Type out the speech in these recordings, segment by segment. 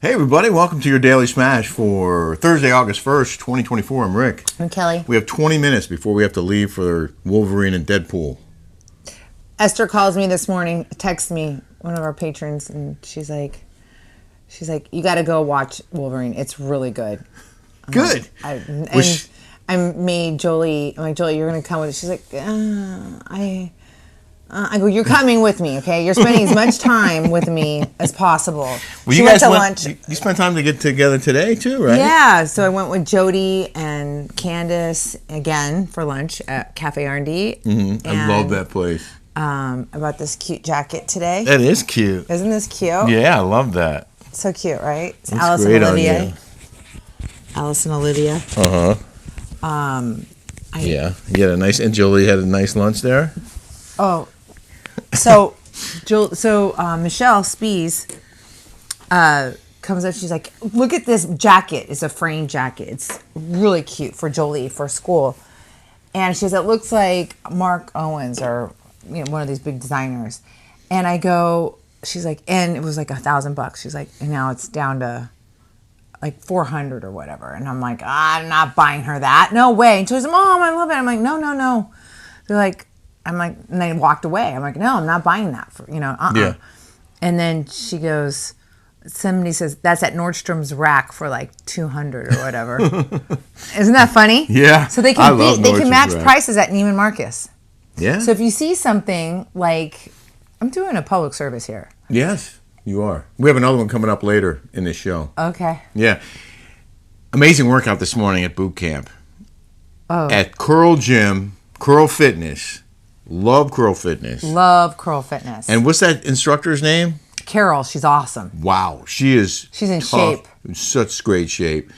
Hey everybody, welcome to your Daily Smash for Thursday, August 1st, 2024. I'm Rick. I'm Kelly. We have 20 minutes before we have to leave for Wolverine and Deadpool. Esther calls me this morning, texts me, one of our patrons, and she's like, you got to go watch Wolverine. It's really good. Good. I made Jolie, I'm like, Jolie, you're going to come with it. She's like, I go, you're coming with me, okay? You're spending as much time with me as possible. Well, you guys went, you spent time to get together today too, right? Yeah, so I went with Jody and Candace again for lunch at Cafe R&D. Mm-hmm. I love that place. I bought this cute jacket today. That is cute. Isn't this cute? Yeah, I love that. So cute, right? It's That's Alice great and Olivia. on you. Alice and Olivia. Uh-huh. Yeah, you had a nice, and Jolie had a nice lunch there. Oh, so Michelle Spees comes up. She's like, "Look at this jacket. It's a frame jacket. It's really cute for Jolie for school." And she says, "It looks like Mark Owens or one of these big designers." And I go, she's like, and it was like $1,000. She's like, and now it's down to like 400 or whatever. And I'm like, I'm not buying her that. No way. And she goes, Mom, I love it. I'm like, no. They're like, I'm like, and they walked away. I'm like, no, I'm not buying that for, Yeah. And then she goes, somebody says, that's at Nordstrom's rack for like 200 or whatever. Isn't that funny? Yeah. So they can match prices at Neiman Marcus. Yeah. So if you see something like, I'm doing a public service here. Yes, you are. We have another one coming up later in this show. Okay. Yeah. Amazing workout this morning at boot camp. Oh. At Curl Gym, Curl Fitness. Love Curl Fitness. Love Curl Fitness. And what's that instructor's name? Carol. She's awesome. Wow. She's in tough, shape. In such great shape.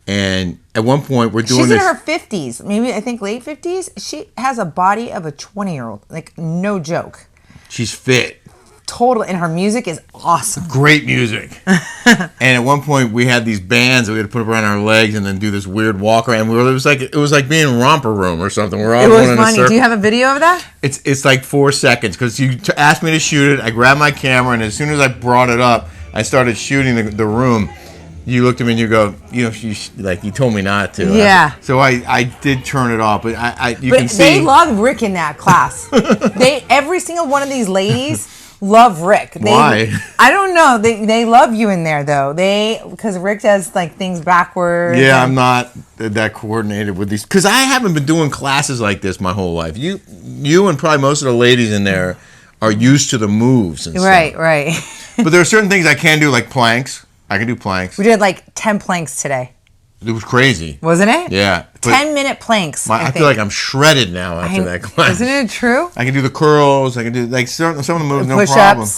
And at one point we're doing She's this. in her 50s. Maybe, I think, late 50s. She has a body of a 20-year-old. Like, no joke. She's fit. Totally. And her music is awesome. Great music. And at one point we had these bands that we had to put around our legs and then do this weird walk around. It was like being in Romper Room or something. We're all It going was in a funny. circle. Do you have a video of that? It's like 4 seconds because you asked me to shoot it. I grabbed my camera, and as soon as I brought it up, I started shooting the room. You looked at me and you go, you told me not to. Yeah. So I did turn it off, but you But can see. they love Rick in that class. Every single one of these ladies love Rick. Why? I don't know. They love you in there though. Because Rick does like things backwards. Yeah, I'm not that coordinated with these because I haven't been doing classes like this my whole life. You and probably most of the ladies in there are used to the moves and stuff. Right. But there are certain things I can do, like planks. I can do planks. We did like 10 planks today. It was crazy. Wasn't it? Yeah. 10-minute planks. I feel like I'm shredded now after that class. Isn't it true? I can do the curls. I can do like some of the moves, no Push-ups. problem.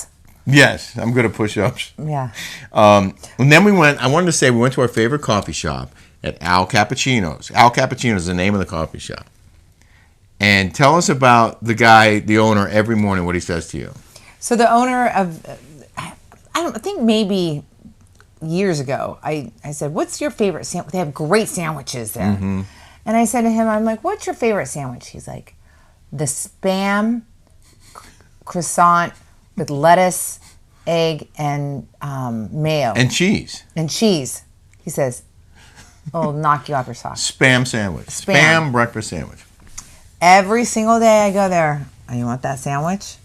Yes, I'm good at push-ups. Yeah. And then we went to our favorite coffee shop at Al Cappuccino's. Al Cappuccino's is the name of the coffee shop. And tell us about the owner, every morning, what he says to you. So the owner of, I think maybe years ago, I said, what's your favorite sandwich? They have great sandwiches there. Mm-hmm. And I said to him, I'm like, what's your favorite sandwich? He's like, the Spam croissant with lettuce, egg, and mayo. And cheese. He says, it'll knock you off your socks. Spam sandwich. Spam breakfast sandwich. Every single day I go there, oh, you want that sandwich?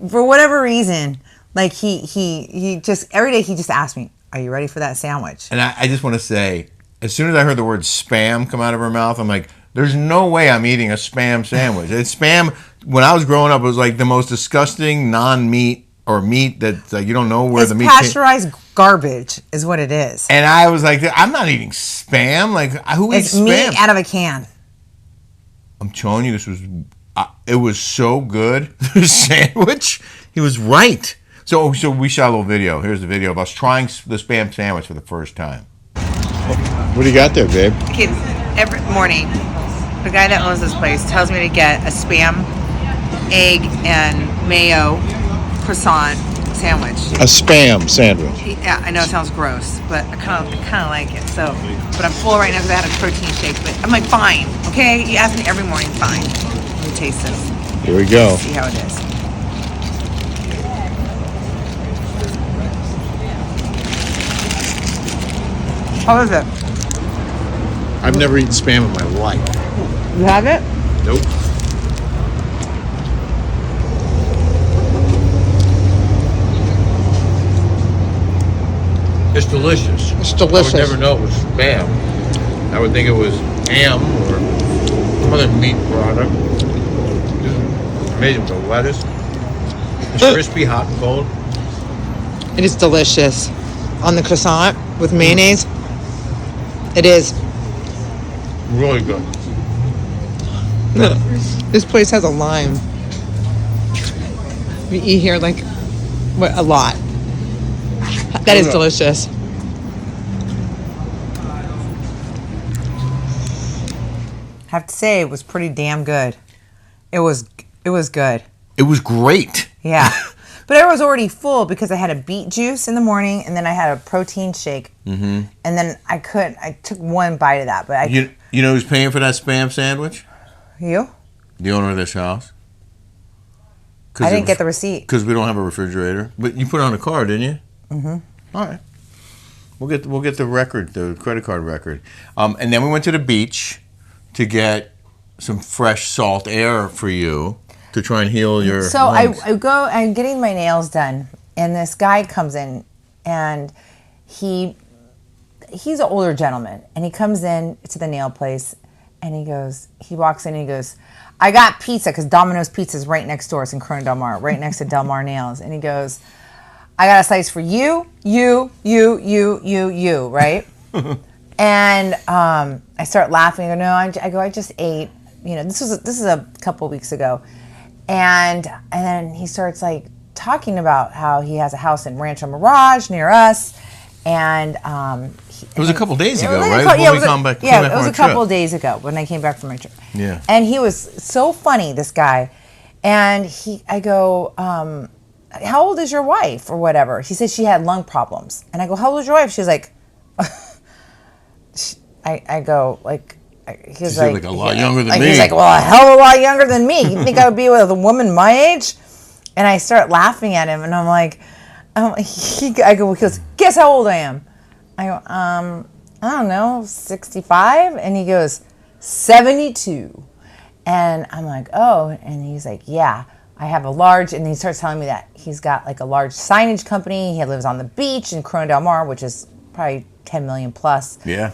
For whatever reason, like he just, every day he just asks me, are you ready for that sandwich? And I just want to say, as soon as I heard the word spam come out of her mouth, I'm like, there's no way I'm eating a spam sandwich. It's spam, when I was growing up, it was like the most disgusting non-meat or meat that you don't know where the meat It's pasteurized garbage is what it is. And I was like, I'm not eating spam. Like, who eats spam? It's meat out of a can. I'm telling you, it was so good. The sandwich, he was right. So we shot a little video. Here's the video of us trying the Spam sandwich for the first time. What do you got there, babe? Okay, every morning, the guy that owns this place tells me to get a Spam, egg, and mayo croissant sandwich. A Spam sandwich. Yeah, I know it sounds gross, but I kind of like it. So, but I'm full right now because I had a protein shake. But I'm like, fine, okay? You ask me every morning, fine. Let me taste this. Here we go. See how it is. How is it? I've never eaten Spam in my life. You have it? Nope. It's delicious. It's delicious. I would never know it was Spam. I would think it was ham or some other meat product. This is amazing with the lettuce. It's crispy, hot and cold. It is delicious. On the croissant with mayonnaise. It is. Really good. This place has a lime. We eat here like a lot. That is delicious. I have to say it was pretty damn good. It was good. It was great. Yeah. But I was already full because I had a beet juice in the morning and then I had a protein shake. Mm-hmm. And then I took one bite of that. But You know who's paying for that Spam sandwich? You? The owner of this house. I didn't get the receipt. Because we don't have a refrigerator. But you put it on a card, didn't you? Mm-hmm. All right. We'll get the record, the credit card record. And then we went to the beach to get some fresh salt air for you to try and heal your lungs. I'm getting my nails done, and this guy comes in, and he's an older gentleman, and he comes in to the nail place, and he walks in and he goes, I got pizza, because Domino's Pizza is right next door. It's in Corona Del Mar, right next to Del Mar Nails. And he goes, I got a slice for you, right? And I start laughing. I go, I just ate. You know, this is a couple of weeks ago. And then he starts like talking about how he has a house in Rancho Mirage near us. And it was a couple days ago, right? It was a couple of days ago when I came back from my trip. Yeah. And he was so funny, this guy. And I go, how old is your wife or whatever? He said she had lung problems. And I go, how old is your wife? She's like, I go, like, he's like a lot younger than me. He's like, well, a hell of a lot younger than me. You think I would be with a woman my age? And I start laughing at him, and I'm like, he goes, guess how old I am? I go, I don't know, 65? And he goes, 72. And I'm like, oh. And he's like, yeah, I have a large, and he starts telling me that he's got like a large signage company. He lives on the beach in Corona Del Mar, which is probably 10 million plus. Yeah.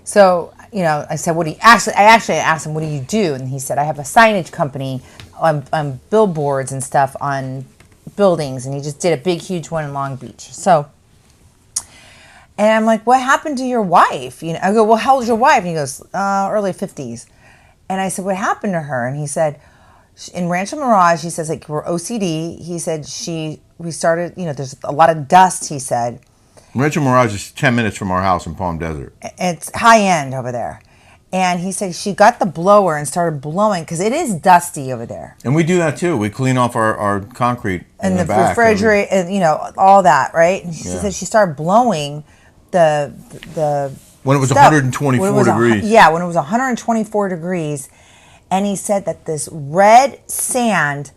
So, you know, I said, I actually asked him, what do you do? And he said, I have a signage company on billboards and stuff on buildings. And he just did a big, huge one in Long Beach. So, and I'm like, what happened to your wife? You know, I go, well, how old's your wife? And he goes, early 50s. And I said, what happened to her? And he said, in Rancho Mirage, he says, like, we're OCD. He said, we started, you know, there's a lot of dust, he said. Rancho Mirage is 10 minutes from our house in Palm Desert. It's high end over there. And he said she got the blower and started blowing because it is dusty over there. And we do that too. We clean off our concrete and the back. Refrigerator and, you know, all that, right? And she said she started blowing the when it was stuff. 124 degrees. When it was 124 degrees. And he said that this red sand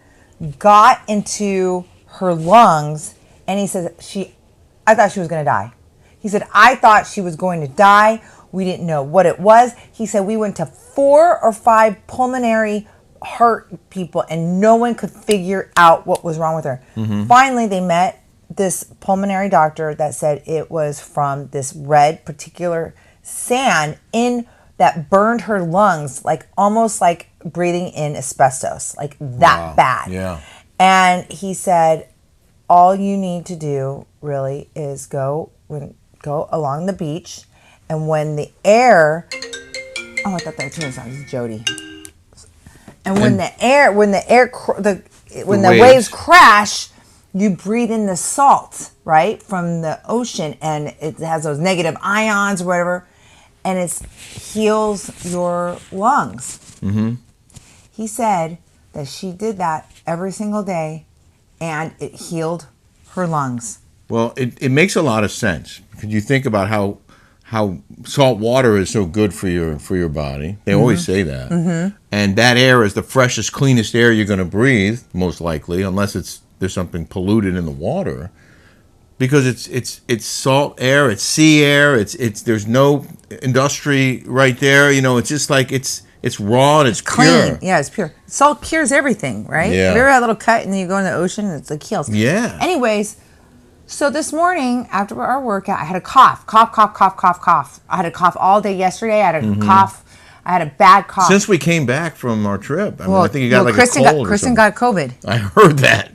got into her lungs. And he said I thought she was going to die. He said, I thought she was going to die. We didn't know what it was. He said, we went to 4 or 5 pulmonary heart people and no one could figure out what was wrong with her. Mm-hmm. Finally, they met this pulmonary doctor that said it was from this red particular sand that burned her lungs, like almost like breathing in asbestos, like that bad. Yeah. And he said, all you need to do really is go along the beach, and when the air, I thought that too was Jody. And when the waves crash, you breathe in the salt, right, from the ocean, and it has those negative ions or whatever, and it heals your lungs. Mm-hmm. He said that she did that every single day, and it healed her lungs. Well, it makes a lot of sense because you think about how salt water is so good for your body. They always say that. Mm-hmm. And that air is the freshest, cleanest air you're going to breathe, most likely, unless there's something polluted in the water. because it's salt air, it's sea air, it's there's no industry right there. You know, it's just like it's raw and it's Clean. pure. Yeah, it's pure. Salt cures everything, right? Yeah. Have you ever had a little cut and then you go in the ocean and it's like heals? Yeah. Anyways, so this morning after our workout, I had a cough. I had a cough all day yesterday. I had a cough. I had a bad cough. Since we came back from our trip, I mean, I think you got like Kristen a cold. Kristen got COVID. I heard that.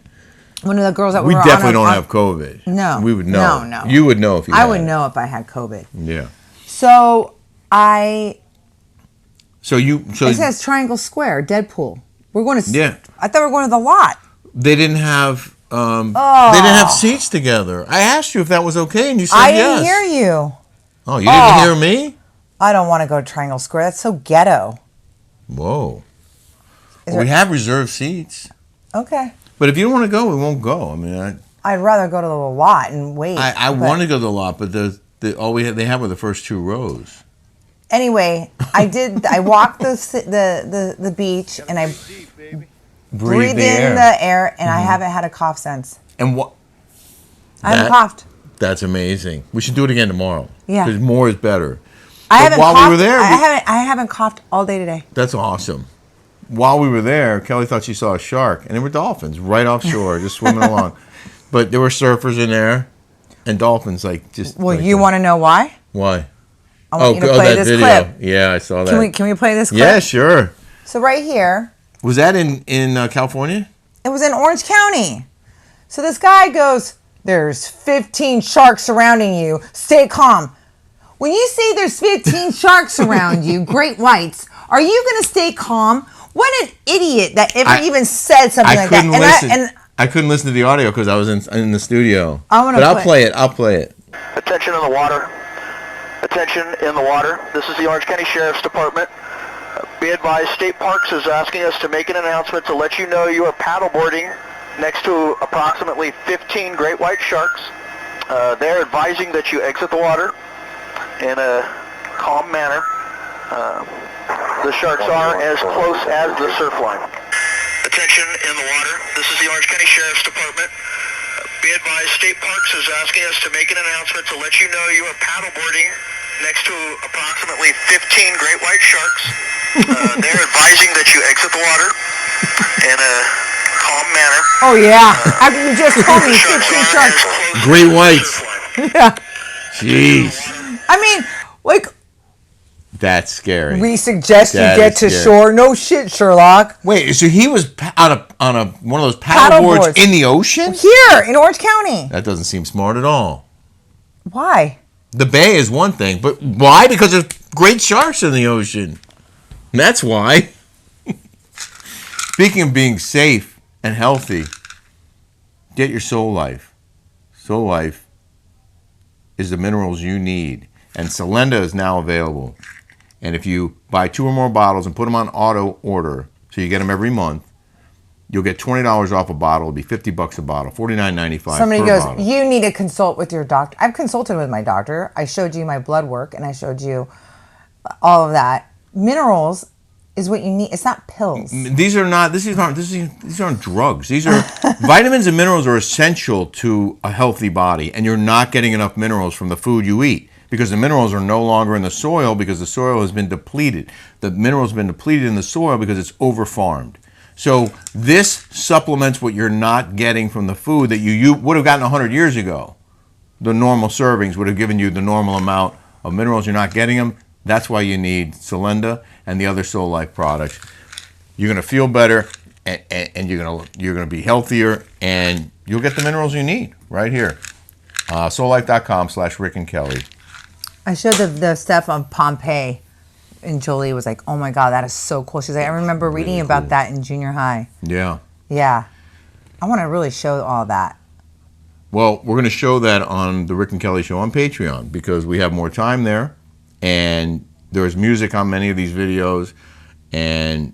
One of the girls that We were definitely on don't have COVID. No. We would know. No. You would know if you I had would it. know if I had COVID. Yeah. So So it says Triangle Square, Deadpool. We're going to. Yeah. I thought we were going to the lot. They didn't have. They didn't have seats together. I asked you if that was okay, and you said I yes. didn't hear you. Oh, you didn't hear me? I don't want to go to Triangle Square. That's so ghetto. Whoa. We have reserved seats. Okay. But if you don't want to go, we won't go. I mean, I'd rather go to the lot and wait. I want to go to the lot, but they have were the first 2 rows. Anyway, I walked the beach and I breathed in the air and I haven't had a cough since. And what? I haven't coughed. That's amazing. We should do it again tomorrow. Yeah. Because more is better. I haven't while coughed. we were there, I haven't coughed all day today. That's awesome. While we were there, Kelly thought she saw a shark, and there were dolphins right offshore, just swimming along. But there were surfers in there, and dolphins just. Well, like you want to know why? Why? I want you to play this clip. Yeah, I saw that. Can we play this clip? Yeah, sure. So right here. Was that in California? It was in Orange County. So this guy goes, "There's 15 sharks surrounding you. Stay calm." When you say there's 15 sharks around you, great whites, are you going to stay calm? What an idiot that ever even said something like that. I couldn't listen to the audio because I was in the studio. But I'll play it. I'll play it. Attention in the water. Attention in the water. This is the Orange County Sheriff's Department. Be advised, State Parks is asking us to make an announcement to let you know you are paddleboarding next to approximately 15 great white sharks. They're advising that you exit the water in a calm manner. The sharks are as close as the surf line. Attention in the water. This is the Orange County Sheriff's Department. Be advised, State Parks is asking us to make an announcement to let you know you are paddleboarding next to approximately 15 great white sharks. They're advising that you exit the water in a calm manner. Oh, yeah. After you just told me 15 sharks. Great whites. Yeah. Jeez. I mean, like, that's scary. we suggest you That get is to scary. shore. No shit, Sherlock. Wait, so he was on one of those paddleboards Paddleboards. in the ocean? Here in Orange County. That doesn't seem smart at all. Why? The bay is one thing, but why? Because there's great sharks in the ocean. That's why. Speaking of being safe and healthy, get your Soul Life. Soul Life is the minerals you need. And Solenda is now available. And if you buy 2 or more bottles and put them on auto order, so you get them every month, you'll get $20 off a bottle. It'll be $50 a bottle, $49.95 Somebody per goes, bottle. you need to consult with your doctor. I've consulted with my doctor. I showed you my blood work and I showed you all of that. Minerals is what you need. It's not pills. These aren't drugs. These are vitamins and minerals are essential to a healthy body, and you're not getting enough minerals from the food you eat because the minerals are no longer in the soil because the soil has been depleted. The minerals have been depleted in the soil because it's over-farmed. So this supplements what you're not getting from the food that you would have gotten 100 years ago. The normal servings would have given you the normal amount of minerals. You're not getting them. That's why you need Solenda and the other Soul Life products. You're going to feel better, and you're going to be healthier, and you'll get the minerals you need right here. SoulLife.com/Rick and Kelly. I showed the stuff on Pompeii, and Jolie was like, "Oh my God, that is so cool." She's like, "I remember reading about that in junior high." Yeah. Yeah, I want to really show all that. Well, we're going to show that on the Rick and Kelly Show on Patreon because we have more time there, and there's music on many of these videos, and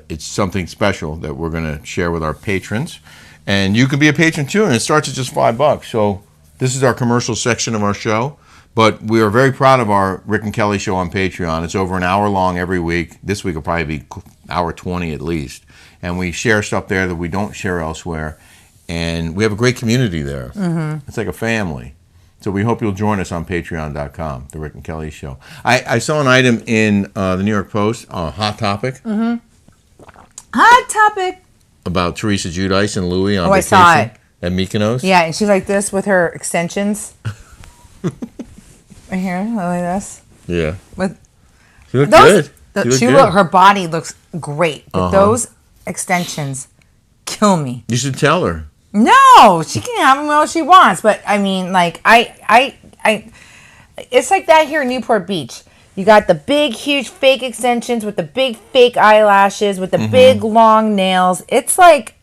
it's something special that we're going to share with our patrons. And you can be a patron too, and it starts at just $5. So this is our commercial section of our show. But we are very proud of our Rick and Kelly Show on Patreon. It's over an hour long every week. This week will probably be hour 20 at least. And we share stuff there that we don't share elsewhere. And we have a great community there. Mm-hmm. It's like a family. So we hope you'll join us on patreon.com, The Rick and Kelly Show. I saw an item in the New York Post, Hot Topic. Mm-hmm. Hot Topic. About Teresa Giudice and Louis on I vacation saw it. at Mykonos. Yeah, and she's like this with her extensions. Right here, like this. Yeah. With She looked good. Her body looks great, but those extensions kill me. You should tell her. No, she can have them all she wants, but I mean, like I, it's like that here in Newport Beach. You got the big, huge fake extensions with the big fake eyelashes with the big long nails. It's like,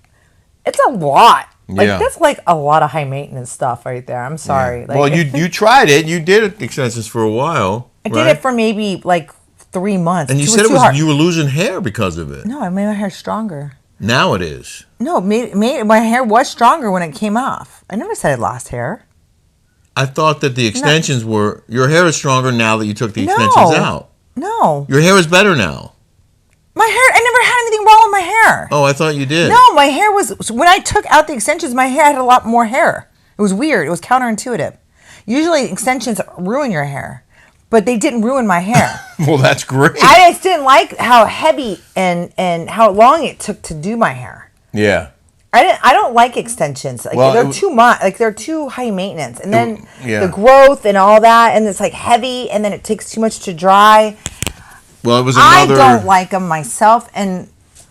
it's a lot. Like that's like a lot of high maintenance stuff right there. I'm sorry. Yeah. Like, well, you tried it. You did extensions for a while. I did it for maybe like 3 months. And you said you were losing hair because of it. No, I made my hair stronger. Now it is. No, my hair was stronger when it came off. I never said I lost hair. I thought that the extensions were... Your hair is stronger now that you took the extensions out. No. Your hair is better now. My hair... I never had anything wrong with my hair. Oh, I thought you did. No, my hair was... When I took out the extensions, my hair had a lot more hair. It was weird. It was counterintuitive. Usually extensions ruin your hair. But they didn't ruin my hair. Well, that's great. I just didn't like how heavy and how long it took to do my hair. Yeah. I don't like extensions. Like they're too much. Like they're too high maintenance, and then Yeah. the growth and all that, and it's like heavy, and then it takes too much to dry. Well, it was another... I don't like them myself, and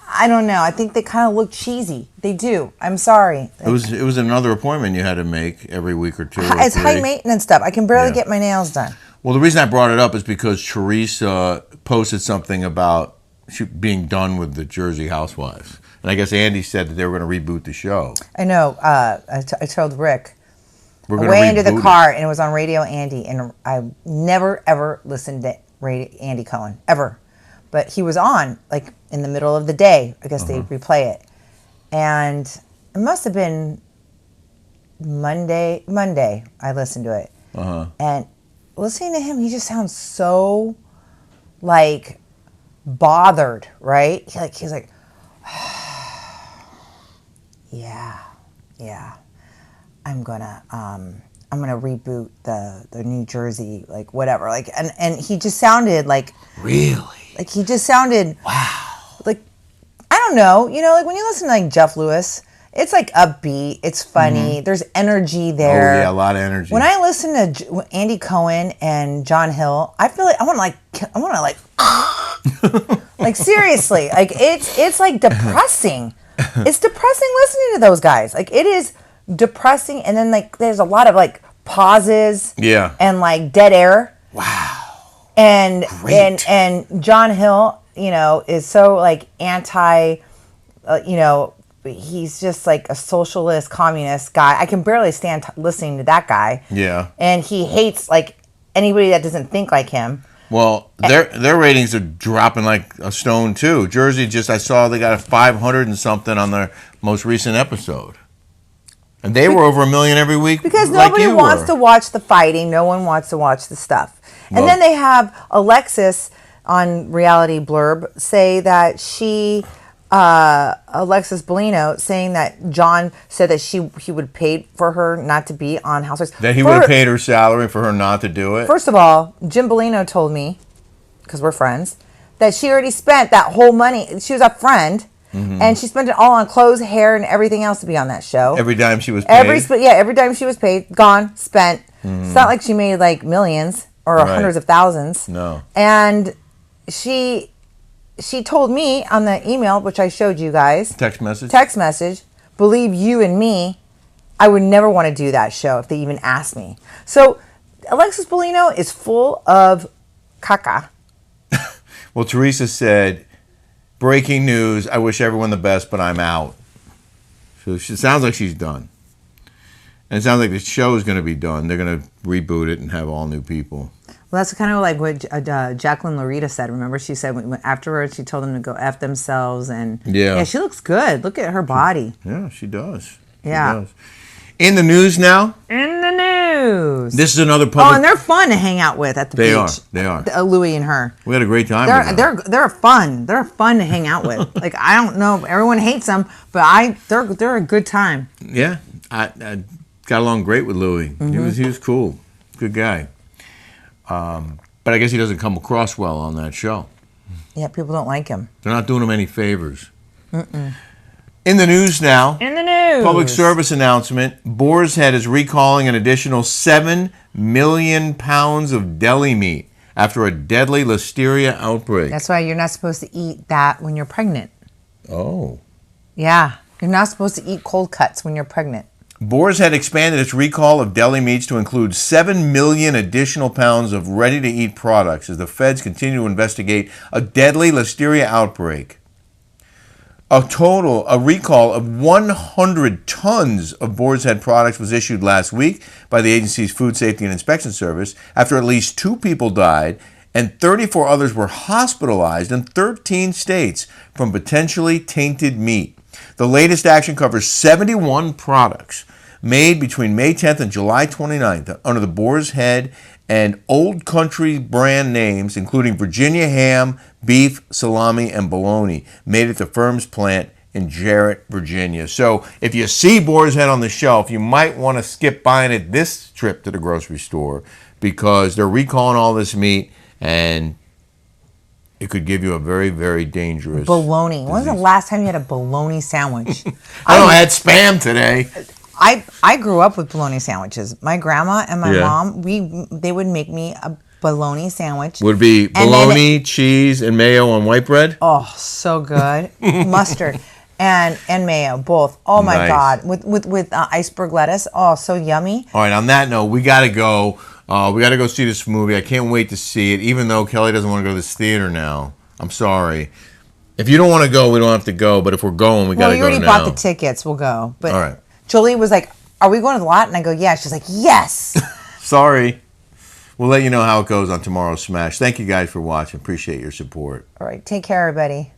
I don't know. I think they kind of look cheesy. They do. I'm sorry. It was another appointment you had to make every week or two. It's high maintenance stuff. I can barely get my nails done. Well, the reason I brought it up is because Teresa posted something about being done with the Jersey Housewives. And I guess Andy said that they were going to reboot the show. I know. I told Rick. We're going way into the car, and it was on Radio Andy, and I never, ever listened to Andy Cohen, ever. But he was on, like, in the middle of the day. I guess they replay it. And it must have been Monday, I listened to it. And listening to him, he just sounds so, like, bothered, right? He's like, yeah. I'm gonna reboot the New Jersey, like, whatever. Like, and he just sounded like, really? Like, he just sounded, wow. Like, I don't know, like when you listen to like Jeff Lewis, it's like upbeat, it's funny, there's energy there. Oh yeah, a lot of energy. When I listen to Andy Cohen and John Hill, I feel like I want to like like seriously, like it's like depressing. It's depressing listening to those guys. Like, it is depressing, and then like there's a lot of like pauses, and like dead air. Wow. And great. and John Hill, is so like anti, he's just like a socialist, communist guy. I can barely stand listening to that guy. Yeah. And he hates like anybody that doesn't think like him. Well, their ratings are dropping like a stone too. Jersey I saw they got a 500 and something on their most recent episode. And they were over 1 million every week. Because nobody wants to watch the fighting. No one wants to watch the stuff. And then they have Alexis on Reality Blurb say that Alexis Bellino saying that John said that he would pay for her not to be on Housewives. That he would have paid her salary for her not to do it? First of all, Jim Bellino told me, because we're friends, that she already spent that whole money. She was a friend. And she spent it all on clothes, hair, and everything else to be on that show. Every dime she was paid? Every dime she was paid, gone, spent. It's not like she made like millions or hundreds of thousands. No. And she told me on the email, which I showed you guys. Text message. Believe you and me, I would never want to do that show if they even asked me. So Alexis Bellino is full of caca. Well, Teresa said, breaking news, I wish everyone the best, but I'm out. So it sounds like she's done. And it sounds like the show is going to be done. They're going to reboot it and have all new people. Well, that's kind of like what Jacqueline Loretta said. Remember, she said afterwards she told them to go F themselves. And yeah, she looks good. Look at her body. Yeah, she does. Yeah. She does. In the news now. In the news. news. This is another Oh, public. and they're fun to hang out with at the beach. They are. Louie and her. We had a great time. with them. They're fun. They're fun to hang out with. Like, I don't know, everyone hates them, but they're a good time. Yeah, I got along great with Louie. Mm-hmm. He was cool, good guy. But I guess he doesn't come across well on that show. Yeah, people don't like him. They're not doing him any favors. In the news now. In the news. Public service announcement. Boar's Head is recalling an additional 7 million pounds of deli meat after a deadly listeria outbreak. That's why you're not supposed to eat that when you're pregnant. Oh. Yeah, you're not supposed to eat cold cuts when you're pregnant. Boar's Head expanded its recall of deli meats to include 7 million additional pounds of ready-to-eat products as the feds continue to investigate a deadly listeria outbreak. A recall of 100 tons of Boar's Head products was issued last week by the agency's Food Safety and Inspection Service after at least 2 people died and 34 others were hospitalized in 13 states from potentially tainted meat. The latest action covers 71 products made between May 10th and July 29th under the Boar's Head and Old Country brand names, including Virginia ham, beef, salami, and bologna, made at the firm's plant in Jarrett, Virginia. So if you see Boar's Head on the shelf, you might want to skip buying it this trip to the grocery store because they're recalling all this meat and it could give you a very, very dangerous Bologna. When was the disease. last time you had a bologna sandwich? I had Spam today. I grew up with bologna sandwiches. My grandma and my Yeah. mom, they would make me a bologna sandwich. Would be And then- bologna, cheese, and mayo on white bread. Oh, so good. Mustard and mayo, both. Oh my Nice. God. With iceberg lettuce. Oh, so yummy. All right, on that note, we got to go. We got to go see this movie. I can't wait to see it, even though Kelly doesn't want to go to this theater now. I'm sorry. If you don't want to go, we don't have to go. But if we're going, we got Well, to you go already now. bought the tickets. We'll go. But All right. Jolie was like, "Are we going to the lot?" And I go, "Yeah." She's like, "Yes." Sorry. We'll let you know how it goes on tomorrow's Smash. Thank you guys for watching. Appreciate your support. All right. Take care, everybody.